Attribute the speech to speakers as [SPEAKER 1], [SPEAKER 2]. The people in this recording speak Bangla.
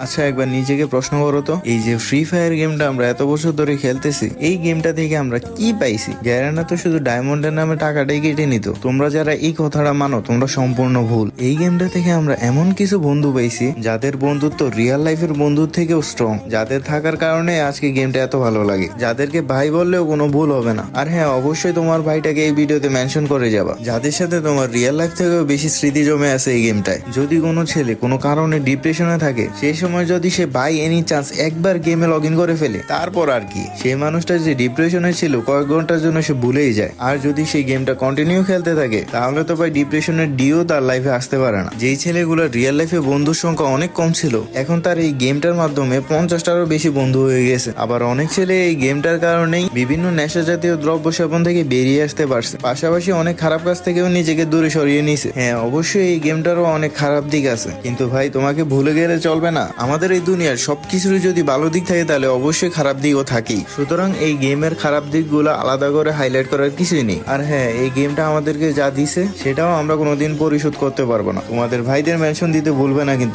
[SPEAKER 1] আচ্ছা একবার নিজেকে প্রশ্ন করো তো, এই যে ফ্রি ফায়ার গেমটা আমরা এত বছর ধরে খেলতেছি, এই গেমটা থেকে আমরা কি পাইছি? গ্যারেনা তো শুধু ডায়মন্ডের নামে টাকাটাই কেটে নিত। তোমরা যারা এই কথাটা মানো তোমরা সম্পূর্ণ ভুল। এই গেমটা থেকে আমরা এমন কিছু বন্ধু পাইছি যাদের বন্ধুত্ব রিয়েল লাইফের বন্ধুর থেকেও স্ট্রং, যাদের থাকার কারণে আজকে গেমটা এত ভালো লাগে, যাদেরকে ভাই বললেও কোনো ভুল হবে না। আর হ্যাঁ, অবশ্যই তোমার ভাইটাকে এই ভিডিওতে মেনশন করে যাবা, যাদের সাথে তোমার রিয়েল লাইফ থেকেও বেশি স্মৃতি জমে আছে এই গেমটায়। যদি কোনো ছেলে কোনো কারণে ডিপ্রেশনে থাকে, সেই সময় যদি সে বাই এনি চান্স একবার গেমে লগ ইন করে ফেলে, তারপর আর কি সেই মানুষটা যে ডিপ্রেশনে ছিল কয়েক ঘন্টার জন্য সে ভুলেই যায়। আর যদি সেই গেমটা কন্টিনিউ খেলতে থাকে, তাহলে তো ভাই ডিপ্রেশনের ডিও তার লাইফে আসতে পারে না। যেই ছেলেগুলো রিয়েল লাইফে বন্ধুর সংখ্যা অনেক কম ছিল, এখন তার এই গেমটার মাধ্যমে 50টারও বেশি বন্ধু হয়ে গেছে। আবার অনেক ছেলে এই গেমটার কারণেই বিভিন্ন নেশা জাতীয় দ্রব্য সেবন থেকে বেরিয়ে আসতে পারছে, পাশাপাশি অনেক খারাপ কাজ থেকেও নিজেকে দূরে সরিয়ে নিছে। হ্যাঁ, অবশ্যই এই গেমটারও অনেক খারাপ দিক আছে, কিন্তু ভাই তোমাকে ভুলে গেলে চলবে না। আমাদের এই দুনিয়ার সবকিছুরই যদি ভালো দিক থাকে, তাহলে অবশ্যই খারাপ দিকও থাকেই। সুতরাং এই গেমের খারাপ দিকগুলো আলাদা করে হাইলাইট করার কিছুই নেই। আর হ্যাঁ, এই গেমটা আমাদেরকে যা দিছে সেটাও আমরা কোনোদিন পরিশোধ করতে পারবো না। তোমাদের ভাইদের মেনশন দিতে ভুলবে না কিন্তু।